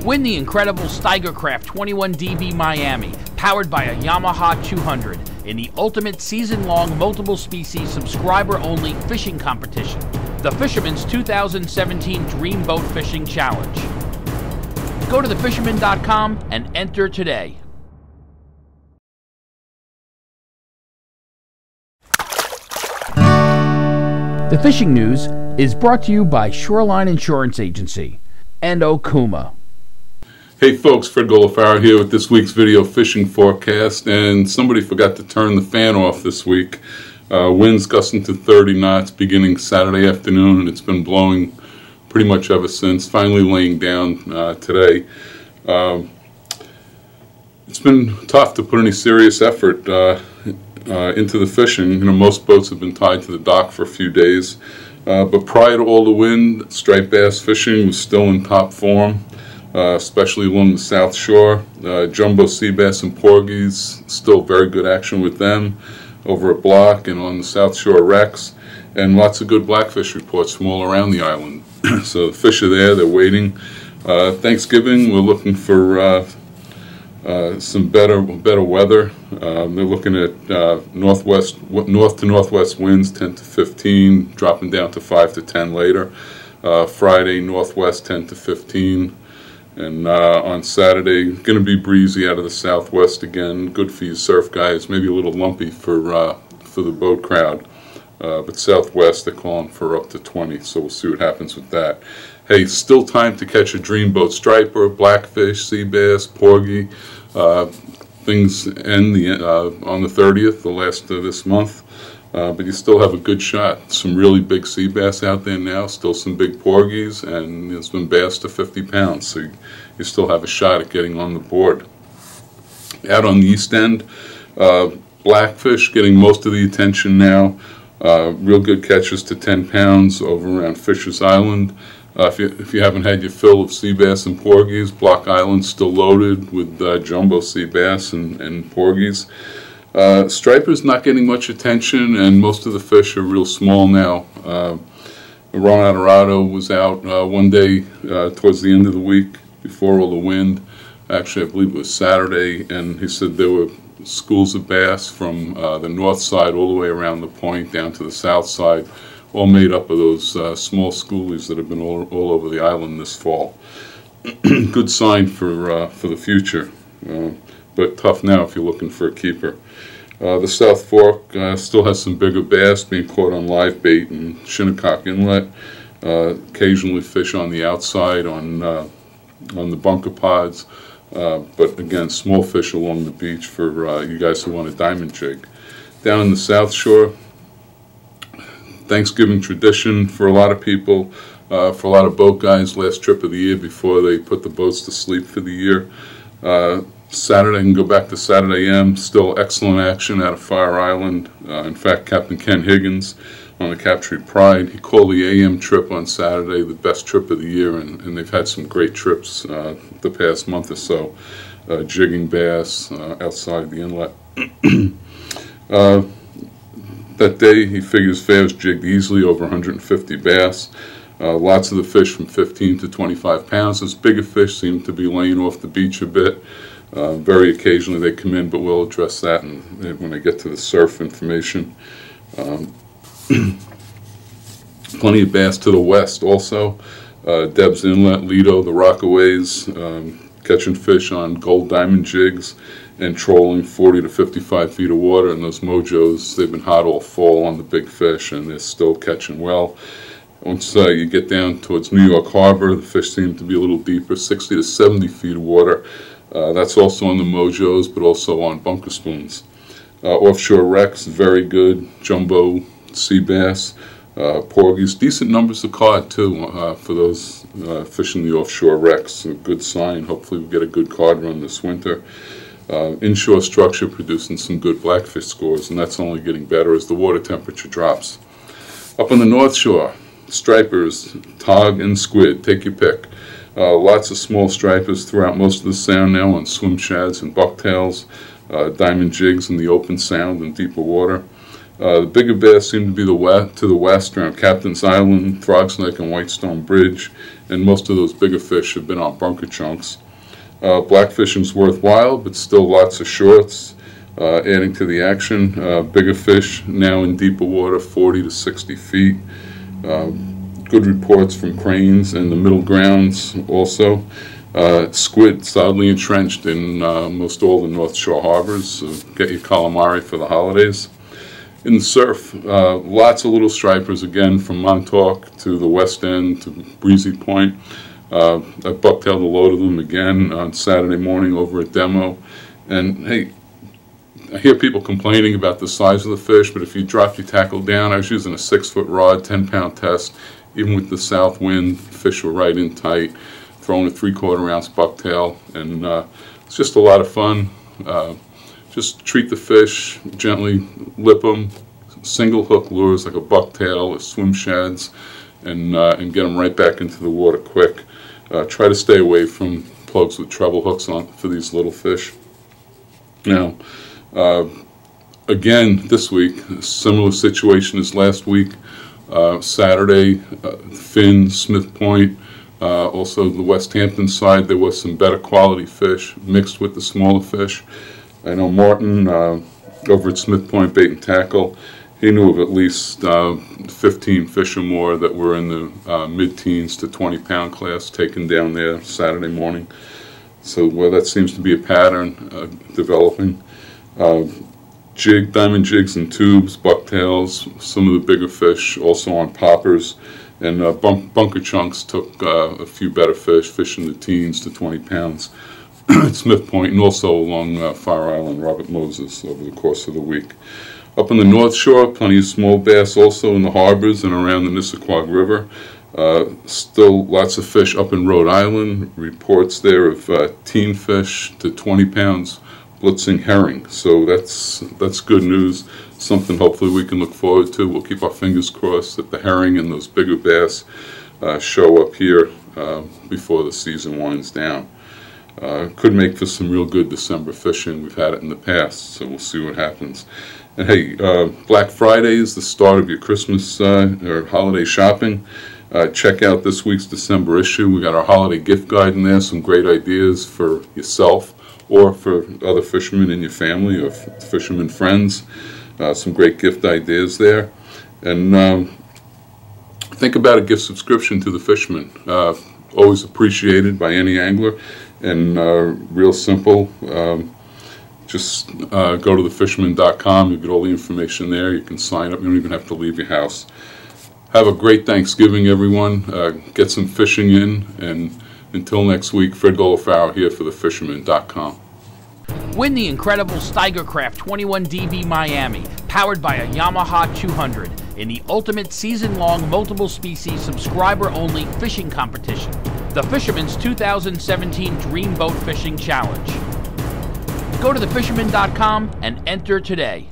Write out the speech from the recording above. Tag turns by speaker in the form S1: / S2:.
S1: Win the incredible Steigercraft 21DB Miami, powered by a Yamaha 200, in the ultimate season-long multiple-species subscriber-only fishing competition, the Fisherman's 2017 Dreamboat Fishing Challenge. Go to thefisherman.com and enter today. The fishing news is brought to you by Shoreline Insurance Agency and Okuma.
S2: Hey folks, Fred Golofaro here with this week's video fishing forecast, and somebody forgot to turn the fan off this week. Winds gusting to 30 knots beginning Saturday afternoon, and it's been blowing pretty much ever since, finally laying down today. It's been tough to put any serious effort into the fishing. You know, most boats have been tied to the dock for a few days, but prior to all the wind, striped bass fishing was still in top form. Especially along the South Shore. Jumbo sea bass and porgies, still very good action with them over at Block and on the South Shore wrecks, and lots of good blackfish reports from all around the island. So the fish are there, they're waiting. Thanksgiving, we're looking for some better weather. They're looking at north to northwest winds 10 to 15, dropping down to 5 to 10 later. Friday, northwest 10 to 15. And on Saturday, going to be breezy out of the southwest again. Good for you surf guys. Maybe a little lumpy for the boat crowd. But southwest, they're calling for up to 20. So we'll see what happens with that. Hey, still time to catch a Dreamboat striper, blackfish, sea bass, porgy. Things end on the 30th, the last of this month. But you still have a good shot. Some really big sea bass out there now, still some big porgies, and there's been bass to 50 pounds, so you still have a shot at getting on the board. Out on the east end, blackfish getting most of the attention now. Real good catches to 10 pounds over around Fisher's Island. If you haven't had your fill of sea bass and porgies, Block Island's still loaded with jumbo sea bass and porgies. Striper's not getting much attention, and most of the fish are real small now. Ron Adorado was out one day towards the end of the week before all the wind. Actually, I believe it was Saturday, and he said there were schools of bass from the north side all the way around the point down to the south side, all made up of those small schoolies that have been all over the island this fall. Good sign for the future, but tough now if you're looking for a keeper. The South Fork still has some bigger bass being caught on live bait in Shinnecock Inlet. Occasionally fish on the outside on the bunker pods, but again, small fish along the beach for you guys who want a diamond jig. Down in the South Shore, Thanksgiving tradition for a lot of people, for a lot of boat guys, last trip of the year before they put the boats to sleep for the year. Saturday, can go back to Saturday AM, still excellent action out of Fire Island. In fact, Captain Ken Higgins on the Captured Pride, he called the AM trip on Saturday the best trip of the year, and they've had some great trips the past month or so, jigging bass outside the inlet. That day, he figures fares jigged easily over 150 bass. Lots of the fish from 15 to 25 pounds. Those bigger fish seem to be laying off the beach a bit. Very occasionally they come in, but we'll address that when I get to the surf information. Plenty of bass to the west also. Deb's Inlet, Lido, the Rockaways, catching fish on gold diamond jigs and trolling 40 to 55 feet of water. And those mojos, they've been hot all fall on the big fish, and they're still catching well. Once you get down towards New York Harbor, the fish seem to be a little deeper, 60 to 70 feet of water. That's also on the mojos, but also on bunker spoons. Offshore wrecks, very good. Jumbo sea bass, porgies, decent numbers of cod too for those fishing the offshore wrecks. A good sign. Hopefully we get a good cod run this winter. Inshore structure producing some good blackfish scores, and that's only getting better as the water temperature drops. Up on the North Shore, stripers, tog and squid, take your pick. Lots of small stripers throughout most of the sound now on swim shads and bucktails, diamond jigs in the open sound and deeper water. The bigger bass seem to be to the west around Captain's Island, Throgsneck, and Whitestone Bridge, and most of those bigger fish have been on bunker chunks. Blackfishing is worthwhile, but still lots of shorts adding to the action. Bigger fish now in deeper water, 40 to 60 feet. Good reports from cranes and the middle grounds also. Squid solidly entrenched in most all the North Shore harbors, so get your calamari for the holidays. In the surf, lots of little stripers again from Montauk to the west end to Breezy Point. I bucktailed a load of them again on Saturday morning over at Demo. And hey, I hear people complaining about the size of the fish, but if you drop your tackle down, I was using a 6-foot rod, 10-pound test. Even with the south wind, fish were right in tight. Throwing a 3/4 ounce bucktail, and it's just a lot of fun. Just treat the fish, gently lip them, single hook lures like a bucktail or swim shads, and get them right back into the water quick. Try to stay away from plugs with treble hooks on for these little fish. Now, again this week, a similar situation as last week. Saturday, Finn, Smith Point. Also the West Hampton side, there was some better quality fish mixed with the smaller fish. I know Martin over at Smith Point Bait and Tackle, he knew of at least 15 fish or more that were in the mid-teens to 20-pound class taken down there Saturday morning. So that seems to be a pattern developing. Diamond jigs and tubes, bucktails, some of the bigger fish also on poppers. And bunker chunks took a few better fish in the teens to 20 pounds at Smith Point, and also along Fire Island, Robert Moses, over the course of the week. Up on the North Shore, plenty of small bass also in the harbors and around the Nissaquag River. Still lots of fish up in Rhode Island. Reports there of teen fish to 20 pounds blitzing herring. So that's good news. Something hopefully we can look forward to. We'll keep our fingers crossed that the herring and those bigger bass show up here before the season winds down. Could make for some real good December fishing. We've had it in the past, so we'll see what happens. And hey, Black Friday is the start of your Christmas or holiday shopping. Check out this week's December issue. We got our holiday gift guide in there, some great ideas for yourself or for other fishermen in your family or fishermen friends. Some great gift ideas there. And think about a gift subscription to the Fisherman. Always appreciated by any angler, and real simple. Just go to thefisherman.com. You get all the information there. You can sign up. You don't even have to leave your house. Have a great Thanksgiving, everyone. Get some fishing in, and until next week, Fred Golofaro here for thefisherman.com.
S1: Win the incredible Steigercraft 21DB Miami, powered by a Yamaha 200, in the ultimate season-long multiple-species subscriber-only fishing competition, the Fisherman's 2017 Dreamboat Fishing Challenge. Go to thefisherman.com and enter today.